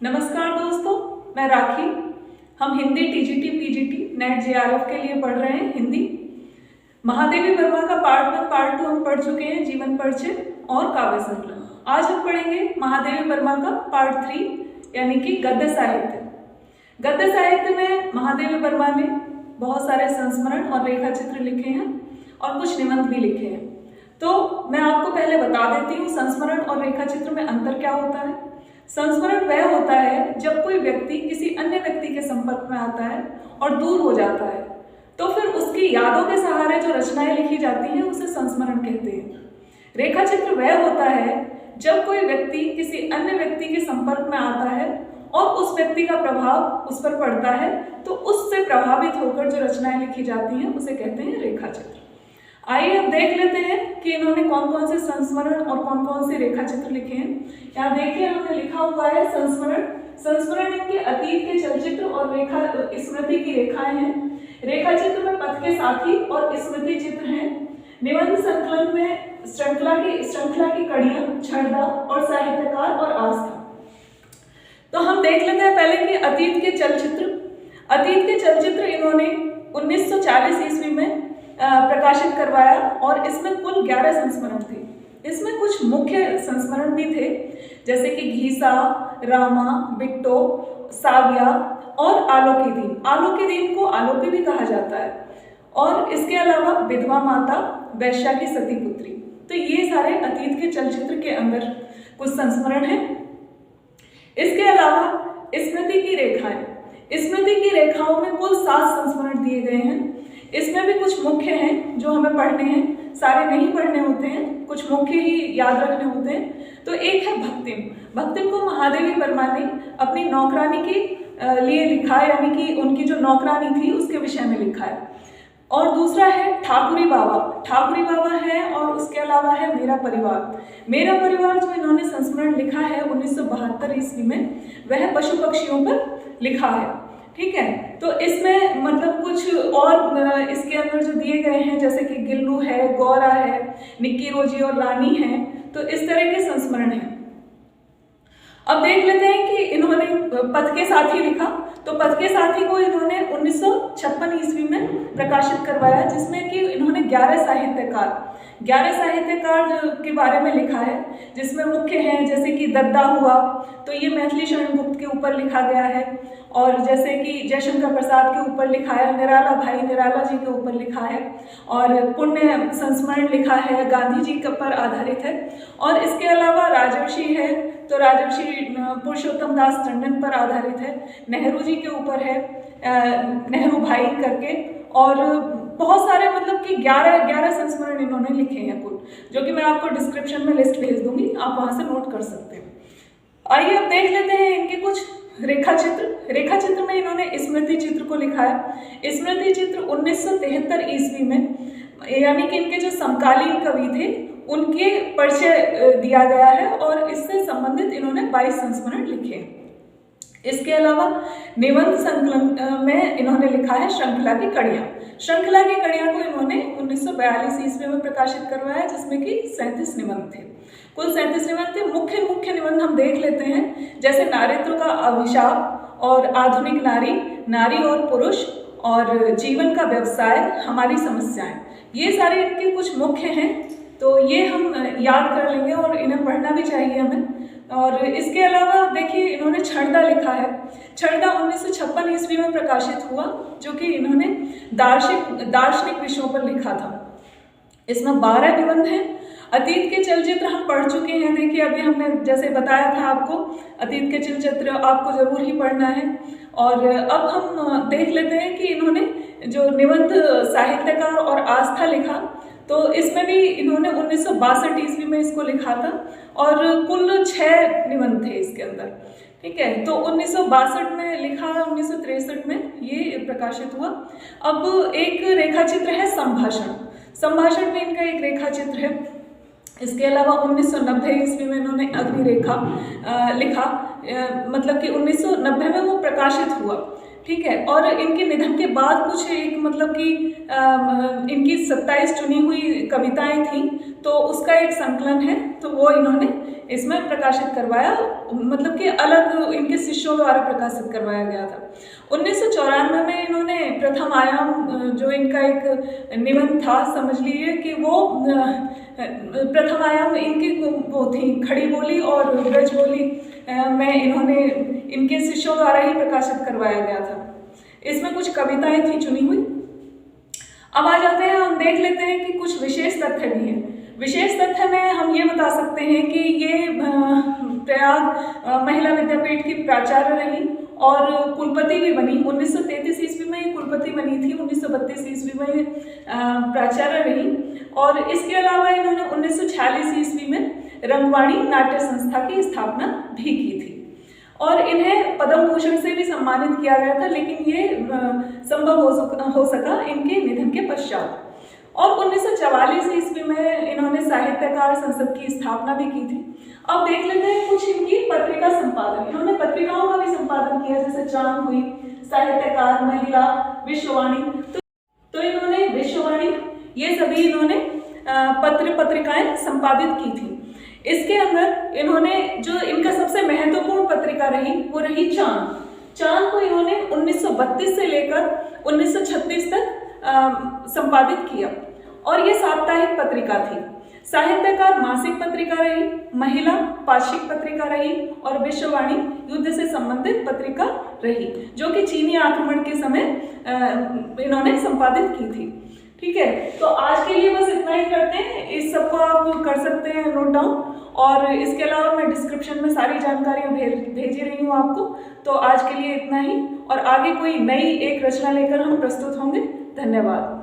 नमस्कार दोस्तों, मैं राखी। हम Hindi TGT PGT net JRF के लिए पढ़ रहे हैं हिंदी। महादेवी वर्मा का पार्ट 1 पार्ट 2 हम पढ़ चुके हैं, जीवन परिचय और काव्य संकलन। आज हम पढ़ेंगे महादेवी वर्मा का पार्ट 3 यानी कि गद्य साहित्य। गद्य साहित्य में महादेवी वर्मा ने बहुत सारे संस्मरण और रेखा चित्र लिखे हैं और कुछ निबंध भी लिखे हैं। तो मैं आपको पहले बता देती हूँ संस्मरण और रेखा चित्र में अंतर क्या होता है। संस्मरण वह होता है जब कोई व्यक्ति किसी अन्य व्यक्ति के संपर्क में आता है और दूर हो जाता है, तो फिर उसकी यादों के सहारे जो रचनाएं लिखी जाती हैं उसे संस्मरण कहते हैं। रेखा चित्र वह होता है जब कोई व्यक्ति किसी अन्य व्यक्ति के संपर्क में आता है और उस व्यक्ति का प्रभाव उस पर पड़ता है, तो उससे प्रभावित होकर जो रचनाएं लिखी जाती हैं उसे कहते हैं रेखा चित्र। आइए अब देख लेते हैं कि इन्होंने कौन कौन से संस्मरण और कौन कौन से रेखा चित्र लिखे हैं। यहाँ देखिए हमने लिखा हुआ है संस्मरण। संस्मरण इनके अतीत के चलचित्र और रेखा स्मृति की रेखाएं हैं। रेखा चित्र में पथ के साथी और स्मृति चित्र हैं। निबंध संकलन में श्रृंखला की कड़ियां, छड़दा और साहित्यकार और आस्था। तो हम देख लेते हैं पहले कि अतीत के चलचित्र। अतीत के चलचित्र इन्होंने 1940 ईस्वी में प्रकाशित करवाया और इसमें कुल 11 संस्मरण थे। इसमें कुछ मुख्य संस्मरण भी थे, जैसे कि घीसा, रामा, बिट्टो, साविया और आलोकी दीन। आलोकी दीन को आलोपी भी कहा जाता है। और इसके अलावा विधवा माता, वैश्या की सती पुत्री। तो ये सारे अतीत के चलचित्र के अंदर कुछ संस्मरण हैं। इसके अलावा स्मृति की रेखाएं। स्मृति की रेखाओं में कुल 7 संस्मरण दिए गए हैं। इसमें भी कुछ मुख्य हैं जो हमें पढ़ने हैं, सारे नहीं पढ़ने होते हैं, कुछ मुख्य ही याद रखने होते हैं। तो एक है भक्तिम। भक्तिम को महादेवी वर्मा ने अपनी नौकरानी के लिए लिखा है, यानी कि उनकी जो नौकरानी थी उसके विषय में लिखा है। और दूसरा है ठाकुरी बाबा। ठाकुरी बाबा है और उसके अलावा है मेरा परिवार। मेरा परिवार जो इन्होंने संस्मरण लिखा है 1972 ईस्वी में, वह पशु पक्षियों पर लिखा है। ठीक है, तो इसमें मतलब कुछ और इसके अंदर जो दिए गए हैं, जैसे कि गिल्लू है, गौरा है, निक्की रोजी और रानी है। तो इस तरह के संस्मरण हैं। अब देख लेते हैं कि इन्होंने पथ के साथी लिखा। तो पथ के साथी को इन्होंने 1956 ईस्वी में प्रकाशित करवाया, जिसमें कि इन्होंने 11 साहित्यकार के बारे में लिखा है, जिसमें मुख्य हैं जैसे कि दद्दा हुआ, तो ये मैथिली शरण गुप्त के ऊपर लिखा गया है। और जैसे कि जयशंकर प्रसाद के ऊपर लिखा है, निराला भाई निराला जी के ऊपर लिखा है। और पुण्य संस्मरण लिखा है, गांधी जी के पर आधारित है। और इसके अलावा राजर्षि है, तो राजर्षि पुरुषोत्तम दास टंडन पर आधारित है। नेहरू जी के ऊपर है, नेहरू भाई करके। और बहुत सारे मतलब कि 11 संस्मरण इन्होंने लिखे हैं कुल, जो कि मैं आपको डिस्क्रिप्शन में लिस्ट भेज दूंगी, आप वहां से नोट कर सकते हैं। आइए अब देख लेते हैं इनके कुछ रेखा चित्र। रेखा चित्र में इन्होंने स्मृति चित्र को लिखा है। स्मृति चित्र 1973 ईस्वी में, यानी कि इनके जो समकालीन कवि थे उनके परिचय दिया गया है और इससे संबंधित इन्होंने 22 संस्मरण लिखे हैं। इसके अलावा निबंध संकलन में इन्होंने लिखा है श्रृंखला की कड़ियां। श्रृंखला की कड़ियां को इन्होंने 1942 ईस्वी में प्रकाशित करवाया, जिसमें कि 37 निबंध थे। कुल 37 निबंध थे। मुख्य निबंध हम देख लेते हैं, जैसे नारीत्व का अभिशाप और आधुनिक नारी, नारी और पुरुष, और जीवन का व्यवसाय, हमारी समस्याएं। ये सारे इनके कुछ मुख्य हैं, तो ये हम याद कर लेंगे और इन्हें पढ़ना भी चाहिए हमें। और इसके अलावा देखिए इन्होंने छड़दा लिखा है। छड़दा 1956 ईस्वी में प्रकाशित हुआ, जो कि इन्होंने दार्शनिक विषयों पर लिखा था। इसमें 12 निबंध हैं। अतीत के चलचित्र हम पढ़ चुके हैं। देखिए अभी हमने जैसे बताया था आपको, अतीत के चलचित्र आपको जरूर ही पढ़ना है। और अब हम देख लेते हैं कि इन्होंने जो निबंध साहित्यकार और आस्था लिखा, तो इसमेमें भी इन्होंने 1962 ईस्वी में इसको लिखा था और कुल 6 निबंध थे इसके अंदर। ठीक है, तो 1962 में लिखा, 1963 में ये प्रकाशित हुआ। अब एक रेखा चित्र है संभाषण। संभाषण में इनका एक रेखा चित्र है। इसके अलावा 1990 ईस्वी में इन्होंने अग्नि रेखा लिखा, मतलब कि 1990 में वो प्रकाशित हुआ। ठीक है। और इनके निधन के बाद कुछ एक मतलब कि इनकी 27 चुनी हुई कविताएं थी, तो उसका एक संकलन है, तो वो इन्होंने इसमें प्रकाशित करवाया, मतलब कि अलग इनके शिष्यों द्वारा प्रकाशित करवाया गया था। 1994 में इन्होंने प्रथम आयाम जो इनका एक निबंध था, समझ लीजिए कि वो प्रथम आयाम इनकी वो थी खड़ी बोली और ब्रज बोली में इन्होंने इनके शिष्यों द्वारा ही प्रकाशित करवाया गया था। इसमें कुछ कविताएं थी चुनी हुई। अब आ जाते हैं, हम देख लेते हैं कि कुछ विशेष तथ्य भी हैं। विशेष तथ्य में हम ये बता सकते हैं कि ये प्रयाग महिला विद्यापीठ की प्राचार्य रही और कुलपति भी बनी। 1933 ईस्वी में ये कुलपति बनी थी, 1932 ईस्वी में प्राचार्य रही, और इसके अलावा इन्होंने 1946 ईस्वी में रंगवाणी नाट्य संस्था की स्थापना भी की थी, और इन्हें पद्म भूषण से भी सम्मानित किया गया था, लेकिन ये संभव हो सका इनके निधन के पश्चात। और 1944 ईस्वी में इन्होंने साहित्यकार संसद की स्थापना भी की थी। अब देख लेते हैं कुछ इनकी पत्रिका संपादन। इन्होंने पत्रिकाओं का भी संपादन किया, जैसे चांद हुई, साहित्यकार, महिला, विश्ववाणी। तो इन्होंने विश्ववाणी, ये सभी इन्होंने पत्रिकाएं संपादित की थी। इसके अंदर इन्होंने जो इनका सबसे महत्वपूर्ण पत्रिका रही वो रही चांद। चांद को इन्होंने 1932 से लेकर 1936 तक संपादित किया, और ये साप्ताहिक पत्रिका थी। साहित्यकार मासिक पत्रिका रही, महिला पाक्षिक पत्रिका रही, और विश्ववाणी युद्ध से संबंधित पत्रिका रही, जो कि चीनी आक्रमण के समय इन्होंने संपादित की थी। ठीक है, तो आज के लिए बस इतना ही करते हैं। इस सबको आप कर सकते हैं नोट डाउन, और इसके अलावा मैं डिस्क्रिप्शन में सारी जानकारियाँ भेज रही हूँ आपको। तो आज के लिए इतना ही, और आगे कोई नई एक रचना लेकर हम प्रस्तुत होंगे। धन्यवाद।